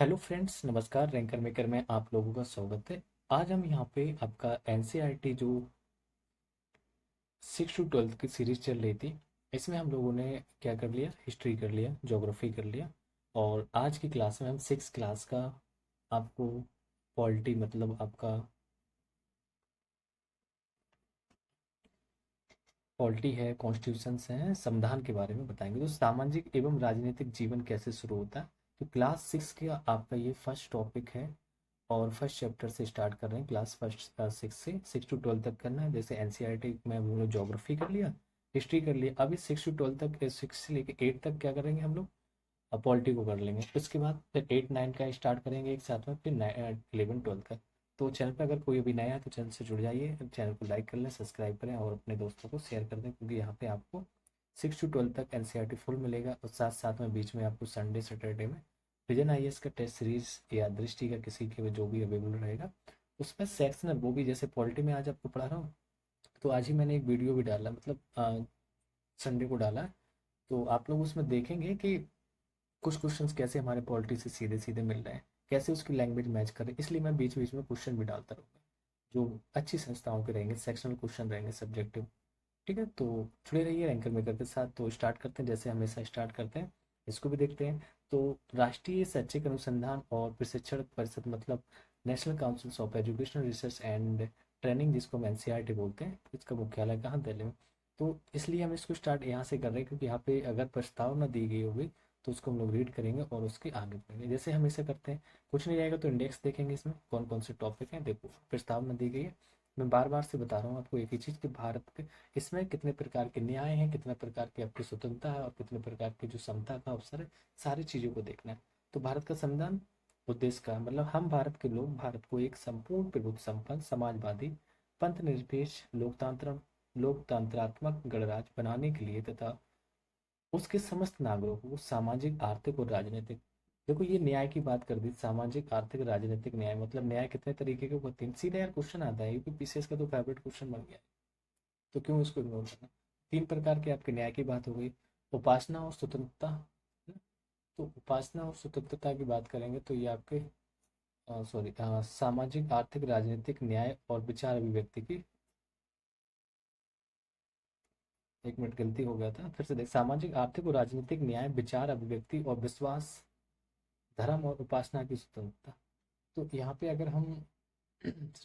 Hello friends, नमस्कार। Ranker maker में आप लोगों का स्वागत है। आज हम यहाँ पे आपका एनसीईआरटी जो 6 to 12 की सीरीज चल रही थी, इसमें हम लोगों ने क्या कर लिया, हिस्ट्री कर लिया, ज्योग्राफी कर लिया। और आज की क्लास में हम 6 क्लास का आपको पॉलिटी मतलब आपका पॉलिटी है, कॉन्स्टिट्यूशंस हैं, संविधान के बारे में बताएंगे। तो सामाजिक एवं राजनीतिक जीवन कैसे शुरू होता है। तो क्लास 6 का आपका ये फर्स्ट टॉपिक है और फर्स्ट चैप्टर से स्टार्ट कर रहे हैं। क्लास फर्स्ट 6 से 6 to 12 तक करना है। जैसे एनसीईआरटी में हम लोग ज्योग्राफी कर लिया, हिस्ट्री कर लिया। अभी 6 to 12 तक, 6 से लेकर 8 तक क्या करेंगे हम लोग, पॉलिटी को कर लेंगे। उसके बाद फिर 8 9 का स्टार्ट करेंगे एक साथ में, फिर 11 12 का। तो चैनल पर अगर कोई अभी नया है तो चैनल से जुड़ जाइए, चैनल को लाइक कर लें, सब्सक्राइब करें और अपने दोस्तों को शेयर कर दें, क्योंकि यहाँ पे आपको 6 to 12 तक एनसीईआरटी फुल मिलेगा। और साथ साथ में बीच में आपको संडे सैटरडे में विजन आईएएस का टेस्ट सीरीज या दृष्टि का किसी के जो भी अवेलेबल रहेगा उसमें सेक्शन है, वो भी जैसे पॉलिटी में आज आपको पढ़ा रहा हूँ। तो आज ही मैंने एक वीडियो भी डाला, मतलब संडे को डाला। तो आप लोग उसमें देखेंगे कि कुछ क्वेश्चंस कैसे हमारे पॉलिटी से सीधे सीधे मिल रहे हैं, कैसे उसकी लैंग्वेज मैच कर रही है। इसलिए मैं बीच बीच में क्वेश्चन भी डालता रहूँगा जो अच्छी संस्थाओं के रहेंगे, सेक्शनल क्वेश्चन रहेंगे, सब्जेक्टिव। ठीक है, तो जुड़े रहिए रैंकर मेकर के साथ। तो स्टार्ट करते हैं, जैसे हमेशा स्टार्ट करते हैं, इसको भी देखते हैं। तो राष्ट्रीय शैक्षिक अनुसंधान और प्रशिक्षण परिषद मतलब national council of educational research and training, जिसको हम एनसीईआरटी बोलते हैं, इसका मुख्यालय कहाँ, दिल्ली में। तो इसलिए हम इसको स्टार्ट यहाँ से कर रहे हैं, क्योंकि यहाँ पे अगर प्रस्तावना दी गई होगी तो उसको हम लोग रीड करेंगे और उसके आगे पढ़ेंगे, जैसे हम इसे करते हैं। कुछ नहीं रहेगा तो इंडेक्स देखेंगे, इसमें कौन कौन से टॉपिक हैं। देखो, प्रस्तावना दी गई है। मैं बार बार से बता रहा हूँ आपको एक ही चीज़ कि भारत के इसमें कितने प्रकार के न्याय हैं, कितने प्रकार की आपकी स्वतंत्रता है और कितने प्रकार की जो समता का अवसर है, सारी चीज़ों को देखना है। तो भारत का संविधान उद्देश्य का मतलब हम भारत के लोग भारत को एक संपूर्ण प्रभुत्व संपन्न समाजवादी पंथ निरपेक्ष लोकतंत्रात्मक गणराज्य बनाने के लिए तथा उसके समस्त नागरिकों को सामाजिक, आर्थिक और राजनीतिक, देखो ये न्याय की बात कर दी, सामाजिक, आर्थिक, राजनीतिक न्याय मतलब न्याय कितने तरीके के होते हैं। सीधा यार क्वेश्चन आता है, यूपी पीसीएस का तो फेवरेट क्वेश्चन बन गया है, तो क्यों इसको इग्नोर करना। 3 प्रकार के आपके न्याय की बात हो गई। उपासना और स्वतंत्रता, तो उपासना और स्वतंत्रता की बात करेंगे तो ये आपके सॉरी सामाजिक, आर्थिक, राजनीतिक न्याय और विचार अभिव्यक्ति की, 1 मिनट गलती हो गया था, फिर से देख। सामाजिक, आर्थिक और राजनीतिक न्याय, विचार अभिव्यक्ति और विश्वास, धर्म और उपासना की स्वतंत्रता। तो यहाँ पे अगर हम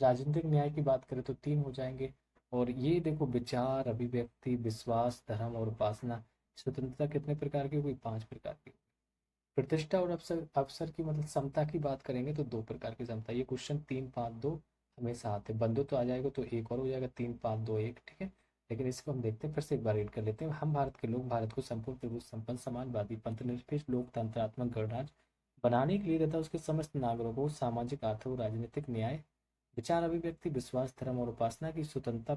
राजनीतिक न्याय की बात करें तो 3 हो जाएंगे। और ये देखो, विचार अभिव्यक्ति, विश्वास, धर्म और उपासना, स्वतंत्रता कितने प्रकार की हुई, 5 प्रकार की। प्रतिष्ठा और अवसर अवसर की मतलब समता की बात करेंगे तो 2 प्रकार की समता। ये क्वेश्चन 3 5 2 हमेशा आते हैं। बंधु तो आ जाएगा तो एक और हो जाएगा, 3 5 2 1, ठीक है। लेकिन इसको हम देखते हैं, फिर से एक बार रीड कर लेते हैं। हम भारत के लोग भारत को संपूर्ण प्रभुत्व संपन्न समाजवादी पंथ निरपेक्ष लोकतंत्रात्मक गणराज्य बनाने के लिए तथा उसके समस्त नागरिकों को सामाजिक, आर्थिक और राजनीतिक न्याय, विचार अभिव्यक्ति, विश्वास, धर्म और उपासना की स्वतंत्रता,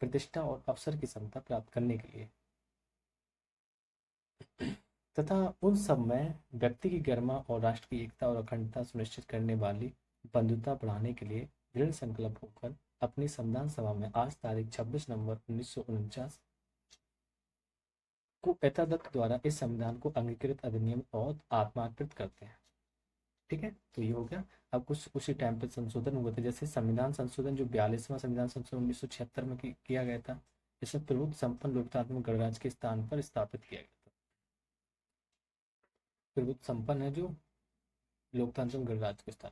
प्रतिष्ठा और अवसर की समता प्राप्त करने के लिए तथा उन सब में व्यक्ति की गरिमा और राष्ट्र की एकता और अखंडता सुनिश्चित करने वाली बंधुता बढ़ाने के लिए दृढ़ संकल्प होकर अपनी संविधान सभा में आज तारीख 26 नवंबर 1949 को यथादत्त द्वारा इस संविधान को अंगीकृत अधिनियम और आत्मार्पित करते हैं। ठीक है, तो ये हो गया। अब कुछ उसी टाइम पे संशोधन हुए थे, जैसे संविधान संशोधन जो 42वां संविधान संशोधन 1976 में किया गया था। इसमें प्रभुत्व संपन्न लोकतांत्रिक गणराज्य के स्थान पर स्थापित किया गया था। प्रभुत्व संपन्न है जो लोकतांत्रिक गणराज्य के स्थान,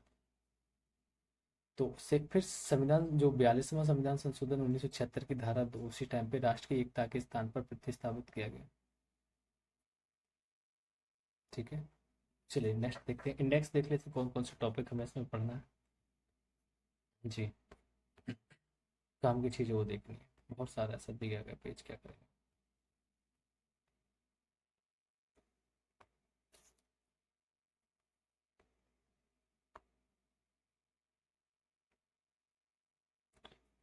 तो से फिर संविधान जो 42वां संविधान संशोधन 1976 की धारा 2 उसी टाइम पे राष्ट्र की एकता के स्थान पर प्रतिस्थापित किया गया। ठीक है, चलिए नेक्स्ट देखते हैं। इंडेक्स देख लेते हैं कौन कौन से टॉपिक हमें इसमें पढ़ना है। जी, काम की चीज़ वो देखनी है, बहुत सारा ऐसा दिया गया पेज, क्या करेंगे।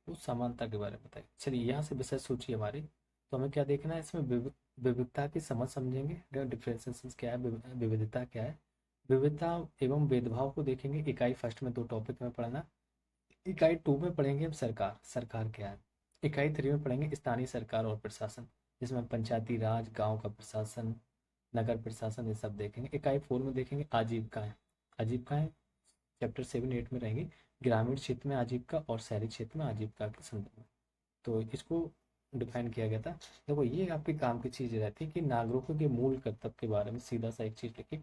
वो समानता के बारे में बताइए। चलिए यहाँ से विषय सूची हमारी, तो हमें क्या देखना है इसमें, विविधता की समझ समझेंगे, डिफ्रेंसिएशन क्या है, विविधता क्या है, विविधता एवं भेदभाव को देखेंगे। इकाई फर्स्ट में 2 टॉपिक में पढ़ना। इकाई 2 में पढ़ेंगे हम सरकार, सरकार क्या है। इकाई 3 में पढ़ेंगे स्थानीय सरकार और प्रशासन, जिसमें पंचायती राज, गांव का प्रशासन, नगर प्रशासन, ये सब देखेंगे। इकाई 4 में देखेंगे आजीविकाएं, आजीविकाएं चैप्टर 7-8 में रहेंगी, ग्रामीण क्षेत्र में आजीविका और शहरी क्षेत्र में आजीविका के संदर्भ में। तो इसको डिफाइन किया गया था। देखो ये आपके काम की चीज रहती है कि नागरिकों के मूल कर्तव्य के बारे में सीधा सा एक चीज लिखी।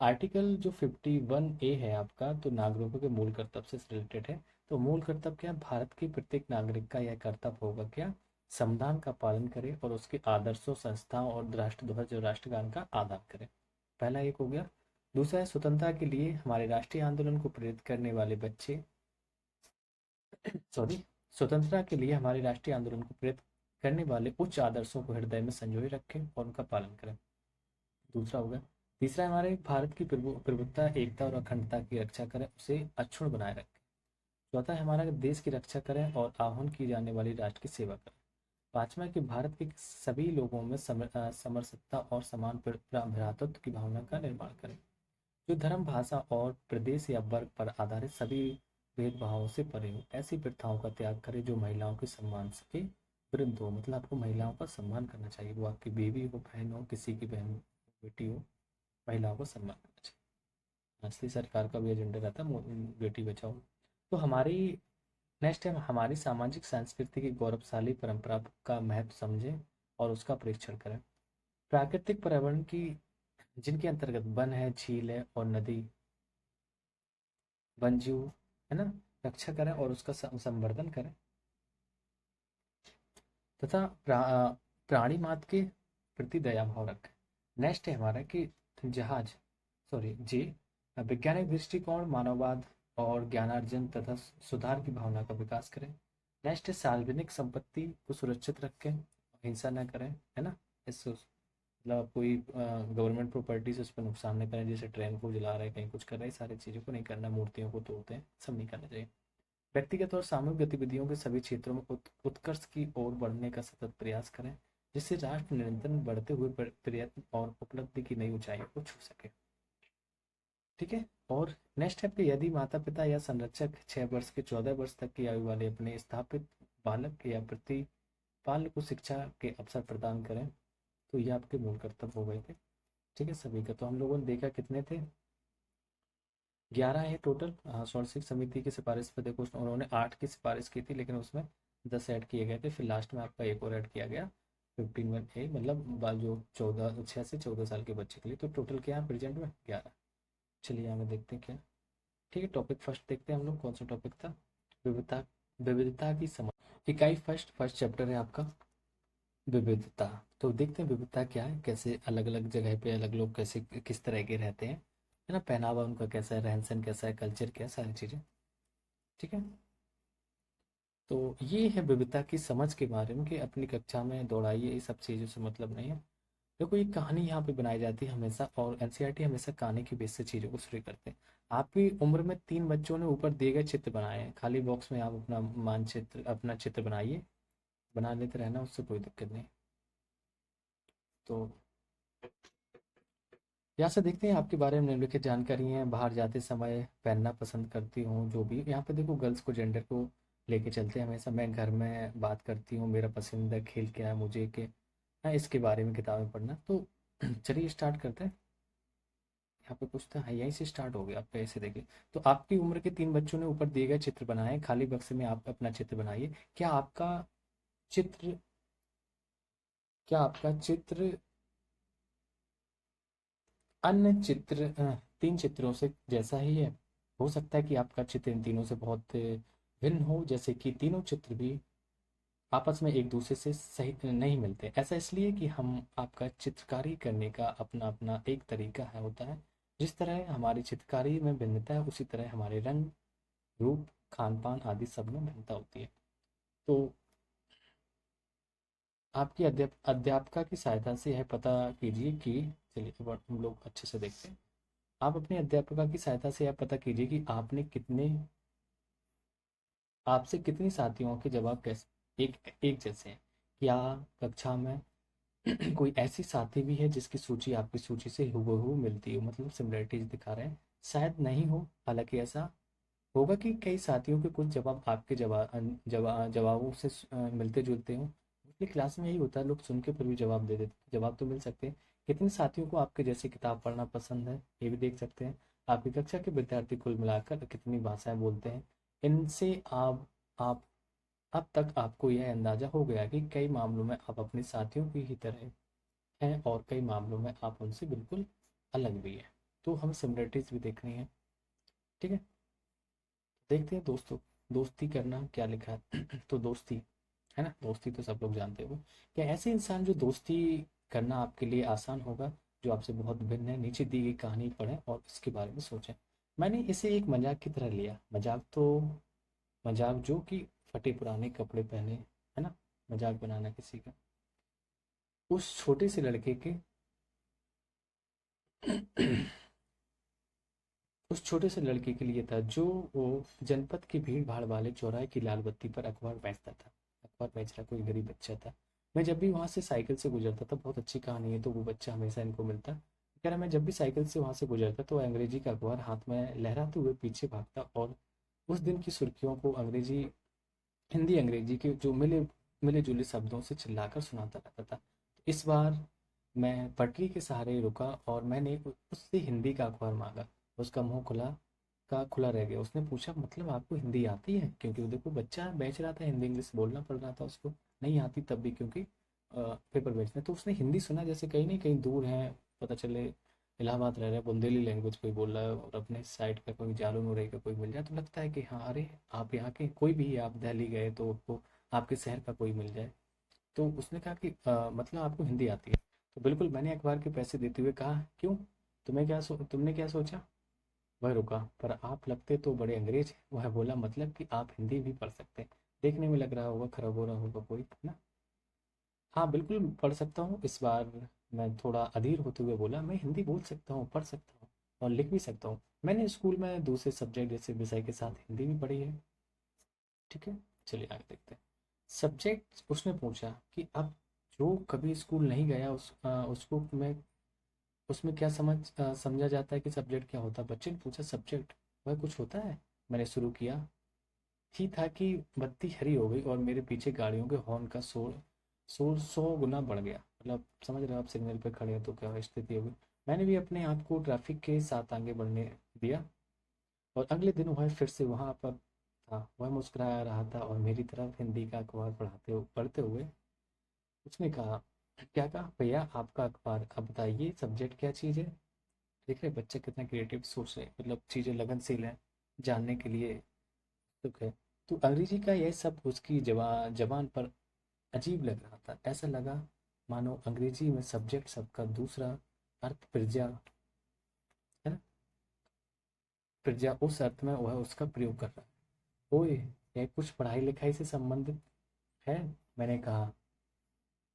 आर्टिकल जो 51A है आपका, तो नागरिकों के मूल कर्तव्य से रिलेटेड है। तो मूल कर्तव्य क्या है? भारत के प्रत्येक नागरिक का यह कर्तव्य होगा क्या? संविधान का पालन करे और उसके आदर्शों, संस्थाओं और राष्ट्रध्वज और राष्ट्रगान का आदर करे। पहला एक हो गया। दूसरा है स्वतंत्रता के लिए हमारे राष्ट्रीय आंदोलन को प्रेरित करने वाले बच्चे, सॉरी, स्वतंत्रता के लिए हमारे राष्ट्रीय आंदोलन को प्रेरित करने वाले उच्च आदर्शों को हृदय में संजोए रखें और उनका पालन करें। दूसरा होगा। तीसरा है हमारे भारत की प्रभुत्ता, एकता और अखंडता की रक्षा करें, उसे अक्षुण्ण बनाए रखें। चौथा है हमारा देश की रक्षा करें और आह्वान की जाने वाली राष्ट्र की सेवा करें। पांचवा है कि भारत के सभी लोगों में समरसता और समान भ्रातृत्व की भावना का निर्माण करें, जो धर्म, भाषा और प्रदेश या वर्ग पर आधारित सभी भेदभावों से परे हो। ऐसी प्रथाओं का त्याग करें जो महिलाओं के सम्मान के विरुद्ध हो। मतलब आपको महिलाओं का सम्मान करना चाहिए, वो आपकी बीवी हो, बहन हो, किसी की बहन बेटी हो, महिलाओं का सम्मान करना चाहिए। असली सरकार का भी एजेंडा रहता है बेटी बचाओ। तो हमारी नेक्स्ट है हमारी सामाजिक सांस्कृतिक की गौरवशाली परंपरा का महत्व समझें और उसका परीक्षण करें। प्राकृतिक पर्यावरण की, जिनके अंतर्गत वन है, झील है और नदी, वन्यजीव है ना, रक्षा करें और उसका संवर्धन करें तथा प्राणी मात्र के प्रति दया भाव रखें। नेक्स्ट है हमारा कि जहाज सॉरी जी वैज्ञानिक दृष्टिकोण, मानववाद और ज्ञानार्जन तथा सुधार की भावना का विकास करें। नेक्स्ट है सार्वजनिक संपत्ति को सुरक्षित रखें, हिंसा न करें, है ना। इस मतलब कोई गवर्नमेंट प्रॉपर्टीज उस पर नुकसान नहीं करें, जैसे ट्रेन को जला रहे हैं, कहीं कुछ कर रहे हैं, सारी चीज़ों को नहीं करना, मूर्तियों को तोड़ते हैं, सब नहीं करना चाहिए। व्यक्तिगत और सामूहिक गतिविधियों के सभी क्षेत्रों में उत्कर्ष की ओर बढ़ने का सतत प्रयास करें, जिससे राष्ट्र निरंतर बढ़ते हुए प्रयत्न और उपलब्धि की नई ऊंचाइयों को छू सके। ठीक है। और नेक्स्ट है कि यदि माता पिता या संरक्षक 6 वर्ष के 14 वर्ष तक की आयु वाले अपने स्थापित बालक या प्रतिपाल को शिक्षा के अवसर प्रदान करें, तो ये आपके मूल कर्तव्य हो गए थे। ठीक है सभी का। तो हम लोगों ने देखा कितने थे, 11 है टोटल। शैक्षिक समिति की सिफारिश पर देखो उन्होंने 8 की सिफारिश की थी, लेकिन उसमें 10 ऐड किए गए थे, फिर लास्ट में आपका एक और ऐड किया गया 15 मतलब जो 6 से 14 साल के बच्चे के लिए। तो टोटल क्या है प्रेजेंट में 11। चलिए आगे देखते हैं क्या। ठीक है, टॉपिक फर्स्ट देखते हैं हम लोग। कौन सा टॉपिक था? विविधता। विविधता की समझ। इकाई फर्स्ट चैप्टर है आपका विविधता। तो देखते हैं विविधता क्या है, कैसे अलग अलग जगह पे अलग लोग कैसे किस तरह के रहते हैं, है ना, पहनावा उनका कैसा है, रहन सहन कैसा है, कल्चर क्या है, सारी चीज़ें। ठीक है। तो ये है विविधता की समझ के बारे में कि अपनी कक्षा में दौड़ाइए, ये सब चीज़ों से मतलब नहीं है। देखो ये कहानी यहाँ पे बनाई जाती है हमेशा, और एनसीईआरटी हमेशा कहानी की बेस से चीज़ों को शुरू करते हैं। आपकी उम्र में 3 बच्चों ने ऊपर दिए गए चित्र बनाए हैं, खाली बॉक्स में आप अपना मानचित्र, अपना चित्र बनाइए, बना लेते रहना, उससे कोई दिक्कत नहीं। तो यहाँ से देखते हैं आपके बारे में निम्नलिखित जानकारी है। बाहर जाते समय पहनना पसंद करती हूँ, जो भी यहाँ पे देखो गर्ल्स को, जेंडर को लेके चलते हैं हमेशा। मैं घर में बात करती हूँ, मेरा पसंदीदा खेल क्या है, मुझे के हाँ इसके बारे में किताबें पढ़ना। तो चलिए स्टार्ट करते हैं। यहाँ पे कुछ था, हाँ, यहीं से स्टार्ट हो गया। आप ऐसे देखिए, तो आपकी उम्र के 3 बच्चों ने ऊपर दिए गए चित्र बनाए, खाली बक्से में आप अपना चित्र बनाइए। चित्र क्या आपका चित्र अन्य 3 चित्रों से जैसा ही है? हो सकता है कि आपका चित्र इन तीनों से बहुत भिन्न हो, जैसे कि तीनों चित्र भी आपस में एक दूसरे से सही नहीं मिलते। ऐसा इसलिए कि हम आपका चित्रकारी करने का अपना अपना एक तरीका है होता है। जिस तरह हमारी चित्रकारी में भिन्नता है, उसी तरह हमारे रंग, रूप, खान पान आदि सब में भिन्नता होती है। तो आपकी अध्यापिका की सहायता से यह पता कीजिए कि, चलिए एक बार हम लोग अच्छे से देखते हैं। आप अपनी अध्यापिका की सहायता से यह पता कीजिए कि आपसे कितनी साथियों के जवाब कैसे एक जैसे हैं। क्या कक्षा में कोई ऐसी साथी भी है जिसकी सूची आपकी सूची से हूबहू मिलती हो, मतलब सिमिलरिटीज दिखा रहे हैं? शायद नहीं हो। हालांकि ऐसा होगा कि कई साथियों के कुछ जवाब आपके जवाबों से मिलते जुलते हों। इसलिए क्लास में यही होता है, लोग सुन के फिर भी जवाब दे देते हैं। जवाब तो मिल सकते हैं। कितने साथियों को आपके जैसी किताब पढ़ना पसंद है, ये भी देख सकते हैं। आपकी कक्षा के विद्यार्थी कुल मिलाकर कितनी भाषाएं बोलते हैं? इनसे आप अब तक आपको यह अंदाजा हो गया कि कई मामलों में आप अपने साथियों की ही तरह हैं और कई मामलों में आप उनसे बिल्कुल अलग भी हैं। तो हमें सिमिलरिटीज भी देखनी है। ठीक है, देखते हैं दोस्तों, दोस्ती करना क्या लिखा है। तो दोस्ती है ना, दोस्ती तो सब लोग जानते हो। क्या ऐसे इंसान जो दोस्ती करना आपके लिए आसान होगा, जो आपसे बहुत भिन्न है? नीचे दी गई कहानी पढ़ें और इसके बारे में सोचें। मैंने इसे एक मजाक की तरह लिया। मजाक जो कि फटे पुराने कपड़े पहने, है ना, मजाक बनाना किसी का। उस छोटे से लड़के के उस छोटे से लड़के के लिए था जो वो जनपद की भीड़ भाड़ वाले चौराहे की लाल बत्ती पर अखबार बेचता था। अखबार बेच रहा कोई गरीब बच्चा था। मैं जब भी वहां से साइकिल से गुजरता था, बहुत अच्छी कहानी है, तो वो बच्चा हमेशा इनको मिलता। कह रहा, मैं जब भी साइकिल से वहां से गुजरता तो अंग्रेजी का अखबार हाथ में लहराते हुए पीछे भागता और उस दिन की सुर्खियों को हिंदी अंग्रेजी के जो मिले मिले जुले शब्दों से चिल्लाकर सुनाता रहता था। इस बार मैं पटरी के सहारे रुका और मैंने उससे हिंदी का अखबार मांगा। उसका मुंह खुला रह गया। उसने पूछा, मतलब आपको हिंदी आती है? क्योंकि वो देखो बच्चा बेच रहा था, हिंदी इंग्लिश बोलना पड़ रहा था उसको। नहीं आती तब भी, क्योंकि पेपर बेचना। तो उसने हिंदी सुना जैसे कहीं नहीं कहीं दूर है, पता चले इलाहाबाद रह रहा है, बुंदेली लैंग्वेज कोई बोल रहा है, और अपने साइड का कोई जालून उरई का कोई मिल जाए तो लगता है कि हाँ, अरे आप यहाँ के कोई भी, आप दिल्ली गए तो आपको आपके शहर का कोई मिल जाए। तो उसने कहा कि मतलब आपको हिंदी आती है? तो बिल्कुल, मैंने अखबार के पैसे देते हुए कहा, क्यों, तुमने क्या सोचा? वह रुका, पर आप लगते तो बड़े अंग्रेज हैं। वह बोला, मतलब कि आप हिंदी भी पढ़ सकते हैं? देखने में लग रहा होगा खराब हो रहा होगा कोई, है ना। हाँ बिल्कुल पढ़ सकता हूँ। इस बार मैं थोड़ा अधीर होते हुए बोला, मैं हिंदी बोल सकता हूँ, पढ़ सकता हूँ और लिख भी सकता हूँ। मैंने स्कूल में दूसरे सब्जेक्ट जैसे विषय के साथ हिंदी भी पढ़ी है। ठीक है, चलिए आगे देखते हैं। सब्जेक्ट उसने पूछा कि अब जो कभी स्कूल नहीं गया उसको मैं उसमें क्या समझा जाता है कि सब्जेक्ट क्या होता है? बच्चे ने पूछा, सब्जेक्ट वह कुछ होता है? मैंने शुरू किया ही था कि बत्ती हरी हो गई और मेरे पीछे गाड़ियों के हॉर्न का शोर शोर 100 गुना बढ़ गया। मतलब समझ रहे हो आप, सिग्नल पे खड़े हो तो क्या स्थिति होगी। मैंने भी अपने आप को ट्रैफिक के साथ आगे बढ़ने दिया और अगले दिन वह फिर से वहां पर था। वह मुस्कुरा रहा था और मेरी तरफ हिंदी का अखबार पढ़ते हुए उसने कहा, क्या कहा भैया, आपका अखबार, अब बताइए सब्जेक्ट क्या चीज़ है? देख रहे बच्चा कितना क्रिएटिव सोच रहे, मतलब चीज़ें लगनशील है जानने के लिए उत्सुक है। तो अंग्रेजी का यह सब उसकी जबान पर अजीब लग रहा था। ऐसा लगा मानो अंग्रेजी में सब्जेक्ट सबका दूसरा अर्थ प्रज्ञा, है ना, प्रज्ञा उस अर्थ में वह उसका प्रयोग कर रहा है। ओए, यह कुछ पढ़ाई लिखाई से संबंधित है? मैंने कहा।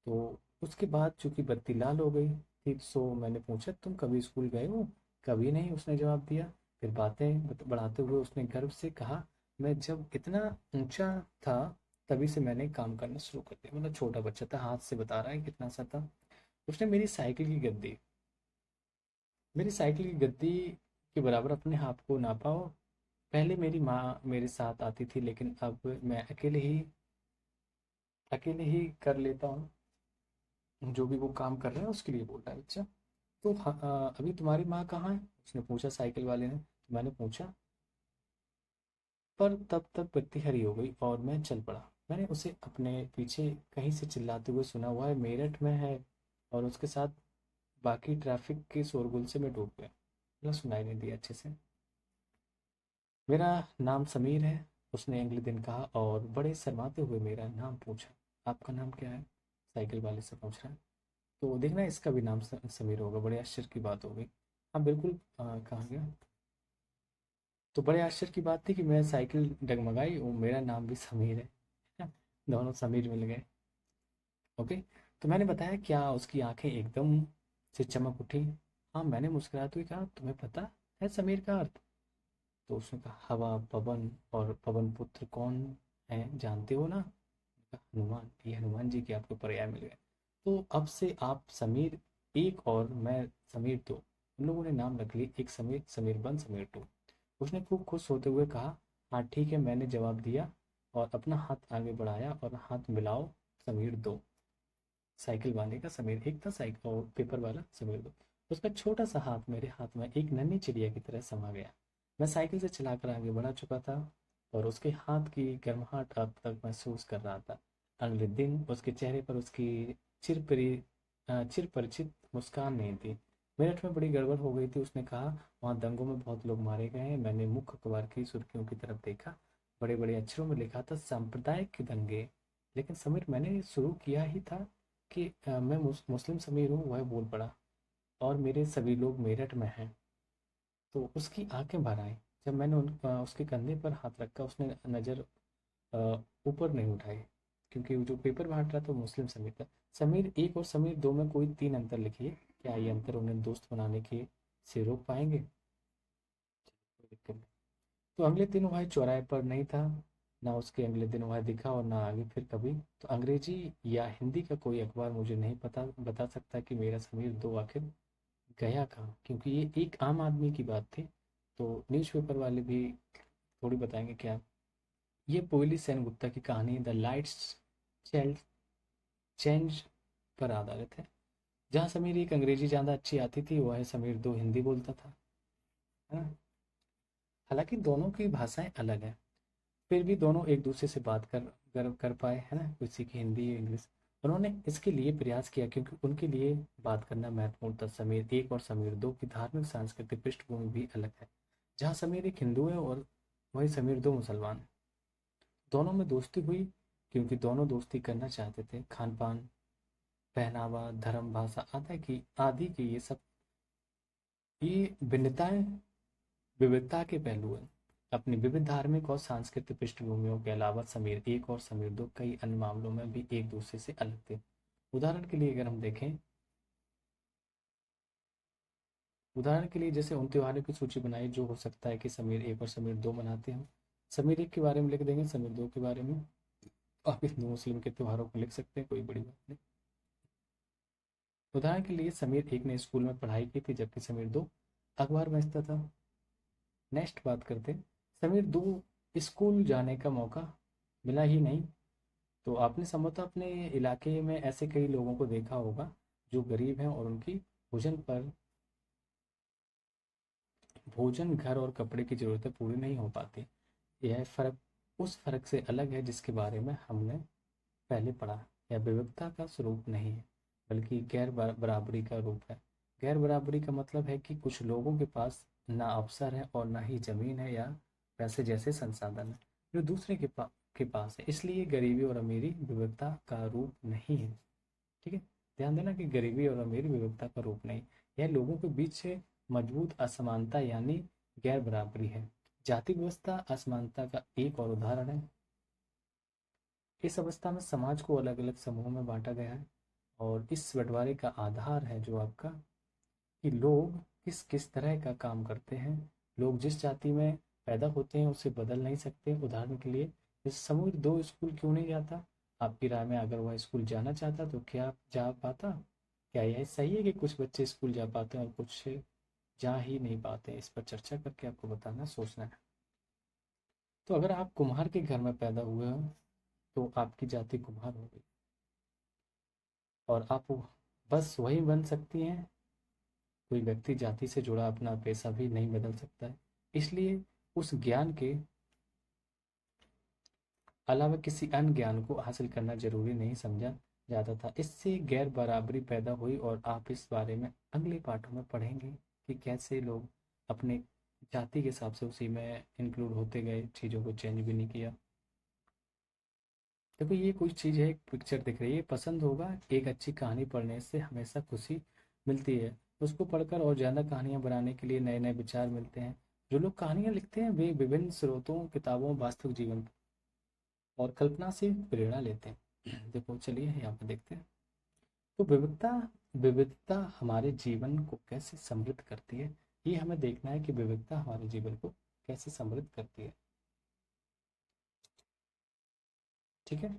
तो उसके बाद चूंकि बत्ती लाल हो गई थी, सो मैंने पूछा, तुम कभी स्कूल गए हो? कभी नहीं, उसने जवाब दिया। फिर बातें बढ़ाते हुए उसने गर्व से कहा, मैं जब इतना ऊंचा था तभी से मैंने काम करना शुरू कर दिया। मतलब छोटा बच्चा था, हाथ से बता रहा है कितना सा था। उसने मेरी साइकिल की गद्दी के बराबर अपने आप को नापा हो। पहले मेरी माँ मेरे साथ आती थी, लेकिन अब मैं अकेले ही कर लेता हूँ। जो भी वो काम कर रहा है उसके लिए बोल रहा है बच्चा। तो अभी तुम्हारी माँ कहाँ है? उसने पूछा साइकिल वाले ने। तो मैंने पूछा, पर तब तक बत्ती हरी हो गई और मैं चल पड़ा। मैंने उसे अपने पीछे कहीं से चिल्लाते हुए सुना, हुआ है मेरठ में है। और उसके साथ बाकी ट्रैफिक के शोरगुल से मैं डूब गया, मतलब सुनाई नहीं दिया अच्छे से। मेरा नाम समीर है, उसने अगले दिन कहा और बड़े शर्माते हुए मेरा नाम पूछा। आपका नाम क्या है? साइकिल वाले से पूछ रहा है। तो देखना इसका भी नाम समीर होगा। बड़े आश्चर्य की बात हो गई। हाँ बिल्कुल, कहा गया। तो बड़े आश्चर्य की बात थी कि मैं साइकिल डगमगाई और मेरा नाम भी समीर है। दोनों समीर मिल गए। ओके। तो मैंने बताया, क्या उसकी आंखें एकदम से चमक उठी? हाँ, मैंने मुस्कुराते हुए कहा, तुम्हें पता है समीर का अर्थ? तो उसने कहा, हवा, पवन, और पवन पुत्र कौन है जानते हो ना? हनुमान। ये हनुमान जी के आपको पर्याय मिल गए। तो अब से आप समीर एक और मैं समीर दो, हम लोगों ने नाम रख लिए, एक समीर, समीर वन, समीर टू। उसने खूब खुश होते हुए कहा, हाँ ठीक है, मैंने जवाब दिया और अपना हाथ आगे बढ़ाया और हाथ मिलाओ, समीर दो। साइकिल वाले का समीर एक था, साइकिल और पेपर वाला समीर दो। उसका छोटा सा हाथ मेरे हाथ में एक नन्ही चिड़िया की तरह समा गया। मैं साइकिल से चलाकर आगे बढ़ा चुका था और उसके हाथ की गर्माहट अब तक महसूस कर रहा था। अगले दिन उसके चेहरे पर उसकी चिर परिचित मुस्कान नहीं थी। मेरठ में बड़ी गड़बड़ हो गई थी, उसने कहा। वहाँ दंगों में बहुत लोग मारे गए हैं। मैंने मुख्य अखबार की सुर्खियों की तरफ देखा। बड़े बड़े अक्षरों में लिखा था सांप्रदायिक दंगे। लेकिन समीर, मैंने शुरू किया ही था कि मैं मुस्लिम समीर हूँ, वह बोल पड़ा। और मेरे सभी लोग मेरठ में हैं। तो उसकी आंखें भर आई जब मैंने उसके कंधे पर हाथ रखा। उसने नज़र ऊपर नहीं उठाई, क्योंकि वो जो पेपर बांट रहा था वो मुस्लिम समीर था। समीर एक और समीर दो में कोई तीन अंतर लिखिए। क्या ये अंतर उन्हें दोस्त बनाने के से रोक पाएंगे? कोई दिक्कत नहीं। तो अगले दिन वह चौराहे पर नहीं था। ना उसके अगले दिन वह दिखा और ना आगे फिर कभी। तो अंग्रेजी या हिंदी का कोई अखबार मुझे नहीं पता बता सकता कि मेरा समीर दो आखिर गया कहाँ, क्योंकि ये एक आम आदमी की बात थी। तो न्यूज़पेपर वाले भी थोड़ी बताएंगे क्या। ये पोइली सेनगुप्ता की कहानी द लाइट्स चेंज पर आधारित है। जहाँ समीर एक अंग्रेजी ज़्यादा अच्छी आती थी, वह समीर दो हिंदी बोलता था, है ना। हालांकि दोनों की भाषाएं अलग हैं, फिर भी दोनों एक दूसरे से बात कर पाए, है ना। किसी की हिंदी इंग्लिश। उन्होंने इसके लिए प्रयास किया क्योंकि उनके लिए बात करना महत्वपूर्ण था। समीर एक और समीर दो की धार्मिक सांस्कृतिक पृष्ठभूमि भी अलग है। जहाँ समीर एक हिंदू है और वही समीर दो मुसलमान है। दोनों में दोस्ती हुई क्योंकि दोनों दोस्ती करना चाहते थे। खान पान, पहनावा, धर्म, भाषा आदि की ये भिन्नताएं विविधता के पहलू हैं। अपनी विविध धार्मिक और सांस्कृतिक पृष्ठभूमियों के अलावा समीर एक और समीर दो कई अन्य मामलों में भी एक दूसरे से अलग थे। उदाहरण के लिए अगर हम देखें, उदाहरण के लिए जैसे उन त्योहारों की सूची बनाई जो हो सकता है कि समीर एक और समीर दो मनाते हो। समीर एक के बारे में लिख देंगे, समीर दो के बारे में। आप हिंदू मुस्लिम के त्योहारों को लिख सकते हैं, कोई बड़ी बात नहीं। उदाहरण के लिए समीर एक ने स्कूल में पढ़ाई की थी जबकि समीर दो अखबार बेचता था। नेक्स्ट बात करते हैं, समीर दो स्कूल जाने का मौका मिला ही नहीं। तो आपने संभवतः अपने इलाके में ऐसे कई लोगों को देखा होगा जो गरीब हैं और उनकी भोजन पर भोजन, घर और कपड़े की ज़रूरतें पूरी नहीं हो पाती। यह फ़र्क उस फ़र्क से अलग है जिसके बारे में हमने पहले पढ़ा। यह विविधता का स्वरूप नहीं है, बल्कि बराबरी का रूप है। गैर बराबरी का मतलब है कि कुछ लोगों के पास ना अवसर है और ना ही ज़मीन है या पैसे जैसे संसाधन है जो दूसरे के पास है। इसलिए गरीबी और अमीरी विविधता का रूप नहीं है। ठीक है, ध्यान देना कि गरीबी और अमीरी विविधता का रूप नहीं, यह लोगों के बीच से मजबूत असमानता यानी गैर बराबरी है। जाति व्यवस्था असमानता का एक और उदाहरण है। इस अवस्था में समाज को अलग अलग समूहों में बांटा गया है और इस बंटवारे का आधार है जो आपका कि लोग किस किस तरह का काम करते हैं। लोग जिस जाति में पैदा होते हैं उसे बदल नहीं सकते। उदाहरण के लिए, इस समूह दो स्कूल क्यों नहीं जाता? आपकी राय में अगर वह स्कूल जाना चाहता तो क्या जा पाता? क्या यह सही है कि कुछ बच्चे स्कूल जा पाते हैं और कुछ जा ही नहीं पाते? इस पर चर्चा करके आपको बताना, सोचना है। तो अगर आप कुम्हार के घर में पैदा हुए हो तो आपकी जाति कुम्हार होगी और आप बस वही बन सकती हैं। कोई व्यक्ति जाति से जुड़ा अपना पेशा भी नहीं बदल सकता है। इसलिए उस ज्ञान के अलावा किसी अन्य ज्ञान को हासिल करना जरूरी नहीं समझा जाता था। इससे गैर बराबरी पैदा हुई और आप इस बारे में अगले पाठों में पढ़ेंगे कि कैसे लोग अपने जाति के हिसाब से उसी में इंक्लूड होते गए, चीज़ों को चेंज भी नहीं किया। देखो, ये कोई चीज़ है, एक पिक्चर दिख रही है, पसंद होगा। एक अच्छी कहानी पढ़ने से हमेशा खुशी मिलती है। उसको पढ़कर और ज़्यादा कहानियाँ बनाने के लिए नए नए विचार मिलते हैं। जो लोग कहानियाँ लिखते हैं वे विभिन्न स्रोतों, किताबों, वास्तविक जीवन और कल्पना से प्रेरणा लेते हैं। देखो, चलिए यहाँ पे देखते हैं। तो विविधता विविधता हमारे जीवन को कैसे समृद्ध करती है, ये हमें देखना है कि विविधता हमारे जीवन को कैसे समृद्ध करती है। ठीक है,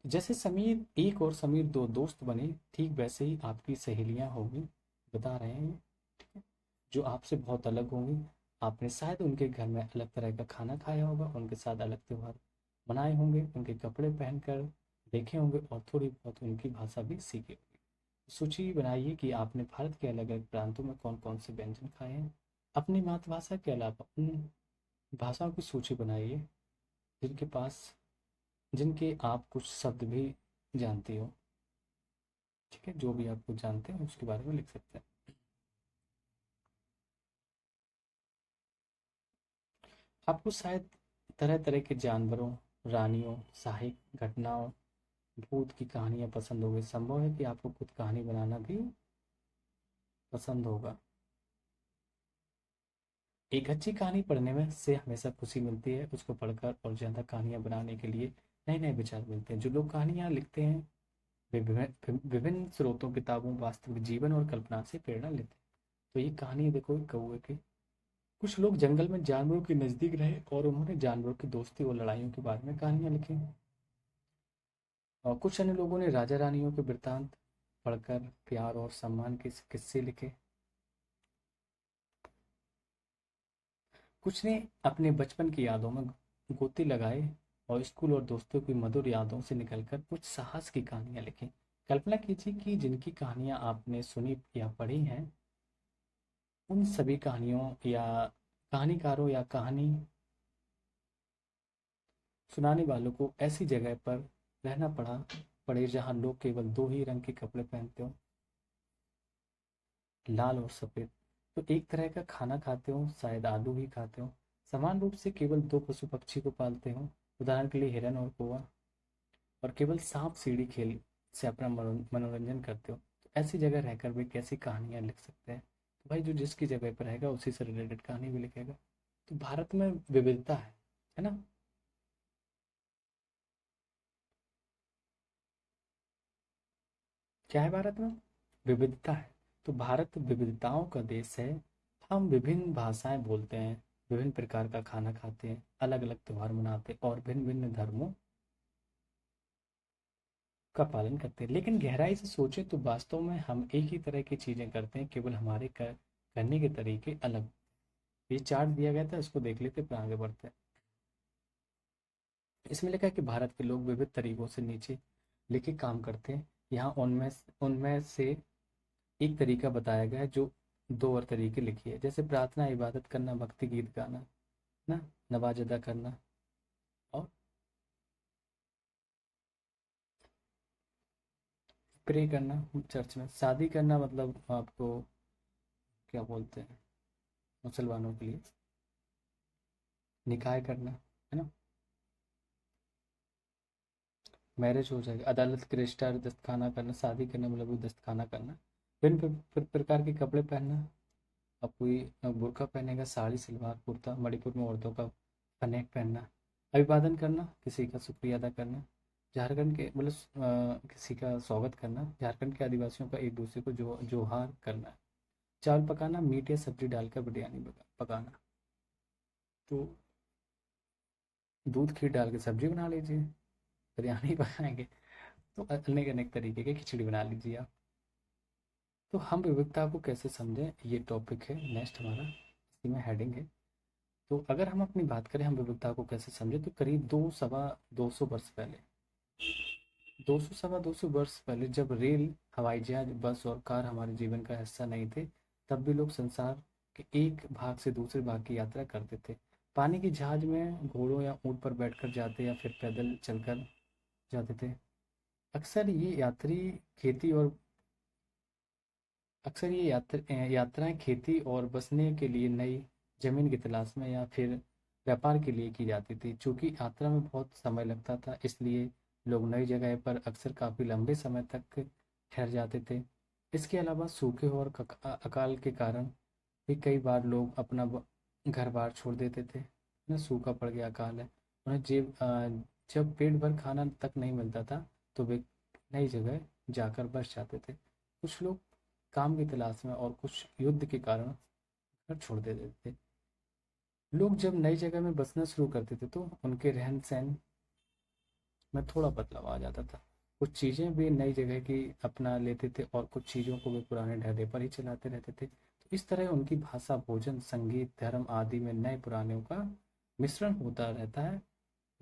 जैसे समीर एक और समीर दो दोस्त बने, ठीक वैसे ही आपकी सहेलियां होंगी, बता रहे हैं ये, ठीक है, जो आपसे बहुत अलग होंगी। आपने शायद उनके घर में अलग तरह का खाना खाया होगा, उनके साथ अलग त्योहार मनाए होंगे, उनके कपड़े पहनकर देखे होंगे और थोड़ी बहुत उनकी भाषा भी सीखी होगी। सूची बनाइए कि आपने भारत के अलग अलग प्रांतों में कौन कौन से व्यंजन खाए हैं। अपनी मातृभाषा के अलावा उन भाषाओं की सूची बनाइए जिनके पास जिनके आप कुछ शब्द भी जानती हो। ठीक है, जो भी आप कुछ जानते हैं उसके बारे में लिख सकते हैं। आपको शायद तरह तरह के जानवरों, रानियों, साहसिक घटनाओं, भूत की कहानियां पसंद होगी। संभव है कि आपको खुद कहानी बनाना भी पसंद होगा। एक अच्छी कहानी पढ़ने में से हमेशा खुशी मिलती है। उसको पढ़कर और ज़्यादा कहानियां बनाने के लिए नए नए विचार मिलते हैं। जो लोग कहानियां लिखते हैं वे विभिन्न विभिन्न स्रोतों, किताबों, वास्तविक जीवन और कल्पना से प्रेरणा लेते हैं। तो ये कहानी देखो एक कौवे की। कुछ लोग जंगल में जानवरों के नजदीक रहे और उन्होंने जानवरों की दोस्ती और लड़ाइयों के बारे में कहानियां लिखी। और कुछ अन्य लोगों ने राजा रानियों के वृत्तांत पढ़कर प्यार और सम्मान के किस्से लिखे। कुछ ने अपने बचपन की यादों में गोती लगाए और स्कूल और दोस्तों की मधुर यादों से निकलकर कुछ साहस की कहानियां लिखी। कल्पना कीजिए कि जिनकी कहानियां आपने सुनी या पढ़ी हैं, उन सभी कहानियों या कहानीकारों या कहानी सुनाने वालों को ऐसी जगह पर रहना पड़े जहां लोग केवल दो ही रंग के कपड़े पहनते हो, लाल और सफेद। तो एक तरह का खाना खाते हो, शायद आलू ही खाते हो। समान रूप से केवल दो पशु पक्षी को पालते हो, उदाहरण के लिए हिरन और कौवा। और केवल सांप सीढ़ी खेल से अपना मनोरंजन करते हो। तो ऐसी जगह रहकर भी कैसी कहानियां लिख सकते हैं। तो भाई जो जिसकी जगह पर रहेगा उसी से रिलेटेड कहानी भी लिखेगा। तो भारत में विविधता है ना। क्या है भारत में? विविधता है। तो भारत विविधताओं का देश है। हम विभिन्न भाषाएं बोलते हैं, विभिन्न प्रकार का खाना खाते हैं, अलग अलग त्योहार मनाते हैं और भिन्न भिन्न धर्मों का पालन करते हैं। लेकिन गहराई से सोचें तो वास्तव में हम एक ही तरह की चीजें करते हैं, केवल हमारे करने के तरीके अलग। ये चार्ट दिया गया था, इसको देख लेते फिर आगे बढ़ते हैं। इसमें लिखा है कि भारत के लोग विविध तरीकों से नीचे लिखे काम करते हैं। यहाँ उनमें उनमें से एक तरीका बताया गया है जो दो और तरीके लिखी है, जैसे प्रार्थना, इबादत करना, भक्ति गीत गाना, ना, नमाज अदा करना और प्रे करना चर्च में। शादी करना मतलब आपको क्या बोलते हैं मुसलमानों के लिए, निकाह करना, है ना, मैरिज हो जाएगी। अदालत के रजिस्ट्रार दस्तखाना करना, शादी करना मतलब वो दस्तखाना करना। भिन्न प्रकार के कपड़े पहनना। अब कोई बुर्का पहनेगा, साड़ी, सलवार, कुर्ता। मणिपुर में औरतों का फनेक पहनना। अभिवादन करना, किसी का शुक्रिया अदा करना। झारखंड के मतलब किसी का स्वागत करना। झारखंड के आदिवासियों का एक दूसरे को जोहार करना। चावल पकाना, मीट या सब्जी डालकर बिरयानी पकाना। तो दूध खीर डाल के सब्जी बना लीजिए, बिरयानी पकाएंगे। तो अनेक अनेक तरीके की खिचड़ी बना लीजिए आप। तो हम विविधता को कैसे समझें, ये टॉपिक है नेक्स्ट हमारा, इसी में हेडिंग है। तो अगर हम अपनी बात करें हम विविधता को कैसे समझें, तो करीब 2 सवा 200 वर्ष पहले, 200 सवा 200 वर्ष पहले जब रेल, हवाई जहाज, बस और कार हमारे जीवन का हिस्सा नहीं थे, तब भी लोग संसार के एक भाग से दूसरे भाग की यात्रा करते थे। पानी के जहाज में घोड़ों या ऊंट पर बैठकर जाते या फिर पैदल चलकर जाते थे। अक्सर ये यात्री खेती और अक्सर ये यात्राएं खेती और बसने के लिए नई जमीन की तलाश में या फिर व्यापार के लिए की जाती थी। चूंकि यात्रा में बहुत समय लगता था, इसलिए लोग नई जगह पर अक्सर काफ़ी लंबे समय तक ठहर जाते थे। इसके अलावा सूखे और अकाल के कारण भी कई बार लोग अपना घर बार छोड़ देते थे ना। सूखा पड़ गया, अकाल है, उन्हें जब पेट भर खाना तक नहीं मिलता था तो वे नई जगह जाकर बस जाते थे। कुछ लोग काम की तलाश में और कुछ युद्ध के कारण घर छोड़ देते थे। लोग जब नई जगह में बसना शुरू करते थे तो उनके रहन सहन में थोड़ा बदलाव आ जाता था। कुछ चीज़ें वे नई जगह की अपना लेते थे और कुछ चीज़ों को वे पुराने ढर्रे पर ही चलाते रहते थे। तो इस तरह उनकी भाषा, भोजन, संगीत, धर्म आदि में नए पुरानों का मिश्रण होता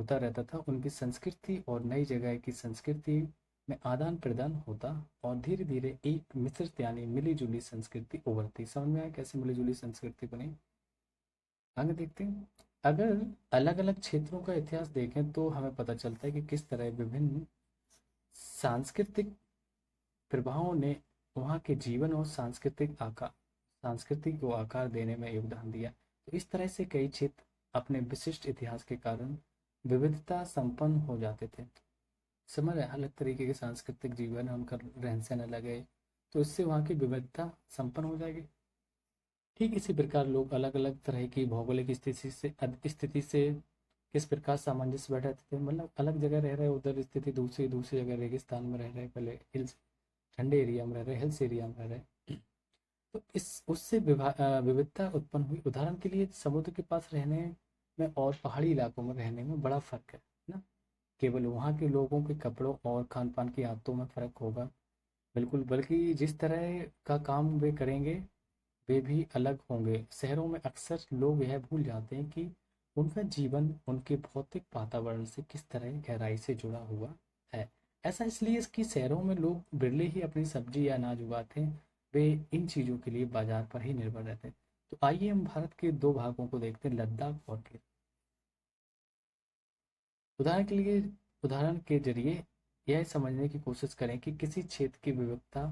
रहता था। उनकी संस्कृति और नई जगह की संस्कृति में आदान प्रदान होता और धीरे धीरे एक मिश्रित यानी मिली जुली संस्कृति उभरती। समझ में आया कैसे मिली जुली संस्कृति बनी? आगे देखते हैं। अगर अलग अलग क्षेत्रों का इतिहास देखें तो हमें पता चलता है कि किस तरह विभिन्न सांस्कृतिक प्रभावों ने वहाँ के जीवन और संस्कृति को आकार देने में योगदान दिया। तो इस तरह से कई क्षेत्र अपने विशिष्ट इतिहास के कारण विविधता संपन्न हो जाते थे। समझ रहे हैं? अलग तरीके के सांस्कृतिक जीवन है, उनका रहन सहन अलग है, तो इससे वहाँ की विविधता संपन्न हो जाएगी। ठीक इसी प्रकार लोग अलग अलग तरह की भौगोलिक स्थिति से किस प्रकार सामंजस्य बैठ रहते थे। मतलब अलग जगह रह रहे, उधर स्थिति दूसरी दूसरी जगह रेगिस्तान में रह रहे, पहले हिल्स ठंडे एरिया में रह रहे, हिल्स एरिया में रह रहे, तो इस उससे विविधता उत्पन्न हुई। उदाहरण के लिए समुद्र के पास रहने में और पहाड़ी इलाकों में रहने में बड़ा फर्क है ना। केवल वहाँ के लोगों के कपड़ों और खान पान की आदतों में फर्क होगा, बिल्कुल, बल्कि जिस तरह का काम वे करेंगे वे भी अलग होंगे। शहरों में अक्सर लोग यह भूल जाते हैं कि उनका जीवन उनके भौतिक वातावरण से किस तरह गहराई से जुड़ा हुआ है। ऐसा इसलिए कि शहरों में लोग बिरले ही अपनी सब्जी या अनाज उगाते हैं, वे इन चीज़ों के लिए बाजार पर ही निर्भर रहते हैं। तो आइए हम भारत के दो भागों को देखते हैं, लद्दाख और केरल। उदाहरण के लिए उदाहरण के जरिए यह समझने की कोशिश करें कि किसी क्षेत्र की विविधता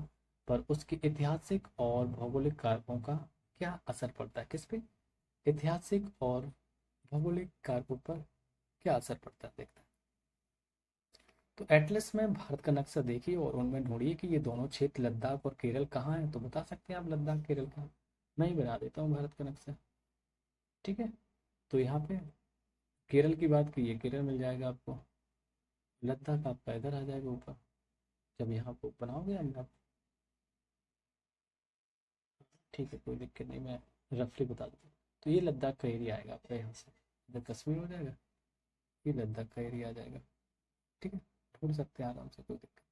पर उसके ऐतिहासिक और भौगोलिक कारकों का क्या असर पड़ता है। किस पे? ऐतिहासिक और भौगोलिक कारकों पर क्या असर पड़ता है, देखते हैं। तो एटलस में भारत का नक्शा देखिए और उनमें ढूंढिए कि ये दोनों क्षेत्र लद्दाख और केरल कहाँ हैं। तो बता सकते हैं आप लद्दाख केरल का? मैं ही बना देता हूँ भारत का नक्शा, ठीक है। तो यहाँ पे केरल की बात कीजिए, केरल मिल जाएगा आपको। लद्दाख आपका इधर आ जाएगा ऊपर, जब यहाँ को बनाओगे आप। ठीक है, कोई दिक्कत नहीं, मैं रफली बता दूँ। तो ये लद्दाख का एरिया आएगा आपका, यहाँ से इधर कश्मीर हो जाएगा, ये लद्दाख का एरिया आ जाएगा, ठीक है। ढूंढ सकते हैं आराम से, कोई दिक्कत।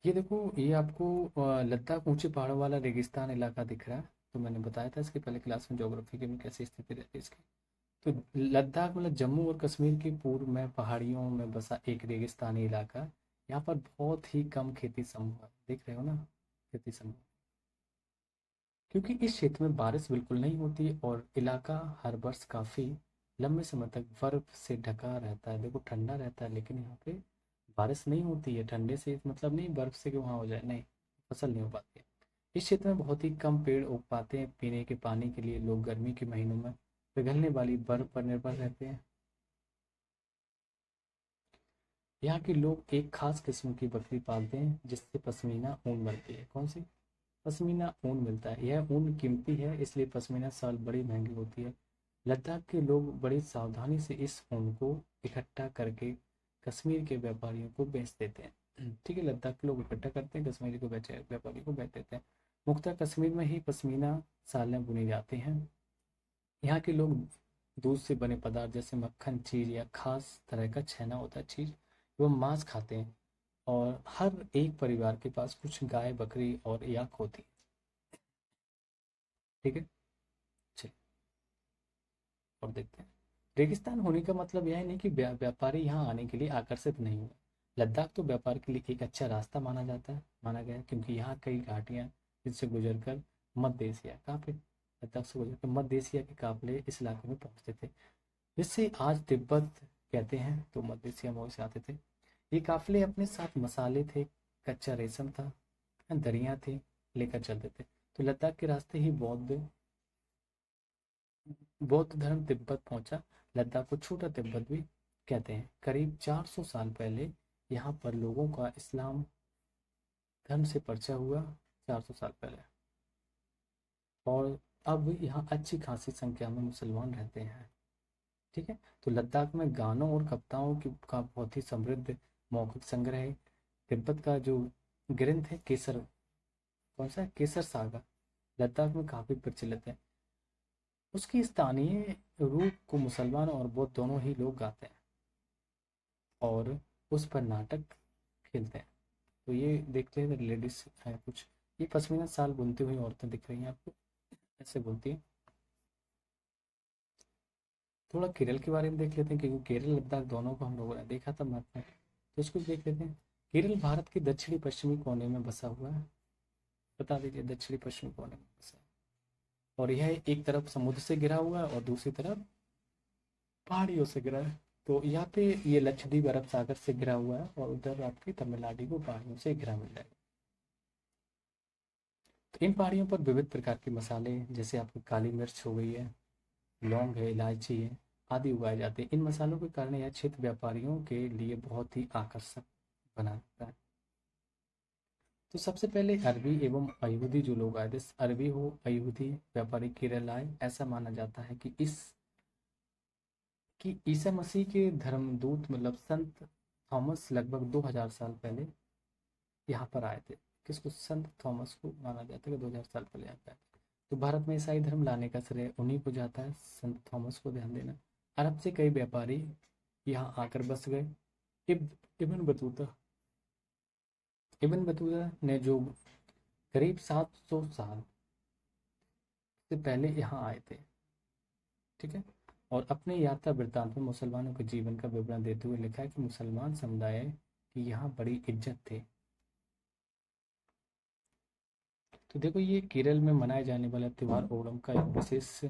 ये देखो, ये आपको लद्दाख ऊंचे पहाड़ों वाला रेगिस्तान इलाका दिख रहा है। तो मैंने बताया था इसके पहले क्लास में ज्योग्राफी के में कैसी स्थिति रहती है इसकी। तो लद्दाख मतलब जम्मू और कश्मीर के पूर्व में पहाड़ियों में बसा एक रेगिस्तानी इलाका है। यहाँ पर बहुत ही कम खेती संभव है, देख रहे हो ना, खेती संभव, क्योंकि इस क्षेत्र में बारिश बिल्कुल नहीं होती और इलाका हर वर्ष काफ़ी लंबे समय तक बर्फ से ढका रहता है। देखो ठंडा रहता है लेकिन यहाँ पे बारिश नहीं होती है। ठंडे से मतलब नहीं बर्फ से कि वहाँ हो जाए, नहीं, फसल नहीं हो पाती है। इस क्षेत्र में बहुत ही कम पेड़ उग पाते हैं। पीने के पानी के लिए लोग गर्मी के महीनों में पिघलने वाली बर्फ पर निर्भर रहते हैं। यहाँ के लोग एक खास किस्म की बकरी पालते हैं जिससे पश्मीना ऊन बनती है। कौन सी? पश्मीना ऊन मिलता है। यह ऊन कीमती है, इसलिए पश्मीना शाल बड़ी महंगी होती है। लद्दाख के लोग बड़ी सावधानी से इस ऊन को इकट्ठा करके कश्मीर के व्यापारियों को बेच देते हैं। ठीक है, लद्दाख के लोग इकट्ठा करते हैं, कश्मीरी को बेचे, व्यापारी को बेच देते हैं। मुख्यतः कश्मीर में ही पश्मीना शालें बुनी जाती हैं। यहाँ के लोग दूध से बने पदार्थ जैसे मक्खन, चीज या खास तरह का छेना होता है, चीज, एवं मांस खाते हैं। और हर एक परिवार के पास कुछ गाय, बकरी और याक होती है। ठीक है, चलिए और देखते हैं। रेगिस्तान होने का मतलब यह नहीं कि व्यापारी यहाँ आने के लिए आकर्षित नहीं हुए। लद्दाख तो व्यापार के लिए एक अच्छा रास्ता माना गया है, क्योंकि यहाँ कई घाटियाँ जिससे गुजरकर मध्य एशिया, कहाँ पे? लद्दाख से गुजरकर मध्य एशिया के काफिले इस इलाके में पहुंचते थे, जिससे आज तिब्बत कहते हैं। तो मध्य एशिया में से आते थे ये काफिले। अपने साथ मसाले थे, कच्चा रेशम था, दरिया थे, लेकर चलते थे। तो लद्दाख के रास्ते ही बौद्ध धर्म तिब्बत पहुंचा। लद्दाख को छोटा तिब्बत भी कहते हैं। करीब 400 साल पहले यहाँ पर लोगों का इस्लाम धर्म से परिचय हुआ, 400 साल पहले। और अब यहाँ अच्छी खासी संख्या में मुसलमान रहते हैं। ठीक है, तो लद्दाख में गानों और कविताओं की का बहुत ही समृद्ध मौखिक संग्रह है। तिब्बत का जो ग्रंथ है केसर, कौन सा है? केसर सागा, लद्दाख में काफी प्रचलित है। उसकी स्थानीय रूप को मुसलमान और बौद्ध दोनों ही लोग गाते हैं और उस पर नाटक खेलते हैं। तो ये देखते हैं लेडीज है कुछ, ये पश्मीना शाल बुनती हुई औरतें दिख रही हैं आपको, ऐसे बुनती हैं। थोड़ा केरल के बारे में देख लेते हैं, क्योंकि केरल लद्दाख दोनों को हम लोगों ने देखा था मैप में, तो इसको देख लेते हैं। केरल भारत के दक्षिणी पश्चिमी कोने में बसा हुआ है। बता दीजिए, दक्षिणी पश्चिमी कोने में बसा है। और यह एक तरफ समुद्र से घिरा हुआ है और दूसरी तरफ पहाड़ियों से घिरा है। तो यहाँ पे ये लक्षद्वीप अरब सागर से घिरा हुआ है और उधर आपकी तमिलनाडु को पहाड़ियों से घिरा मिल जाएगा। तो इन पहाड़ियों पर विविध प्रकार के मसाले, जैसे आपकी काली मिर्च हो गई है, लौंग है, इलायची है, आदि उगाए जाते हैं। इन मसालों के कारण यह क्षेत्र व्यापारियों के लिए बहुत ही आकर्षक बना रहता है। तो सबसे पहले अरबी एवं अयहूदी जो लोग आए थे, अरबी हो अयहूदी व्यापारी केरल आए, ऐसा माना जाता है कि ईसा मसीह के धर्मदूत मतलब संत थॉमस लगभग 2000 साल पहले यहाँ पर आए थे। किसको? संत थॉमस को माना जाता है कि 2000 साल पहले यहाँ पे आए थे। तो भारत में ईसाई धर्म लाने का श्रेय उन्हीं को जाता है, संत थॉमस को, ध्यान देना। अरब से कई व्यापारी यहाँ आकर बस गए। इब्न बतूता इब्न बतूता ने जो करीब 700 साल से पहले यहाँ आए थे, ठीक है। और अपने यात्रा वृत्तांत में मुसलमानों के जीवन का विवरण देते हुए लिखा है कि मुसलमान समुदाय की यहाँ बड़ी इज्जत थी। तो देखो, ये केरल में मनाए जाने वाला त्योहार ओणम का एक विशेष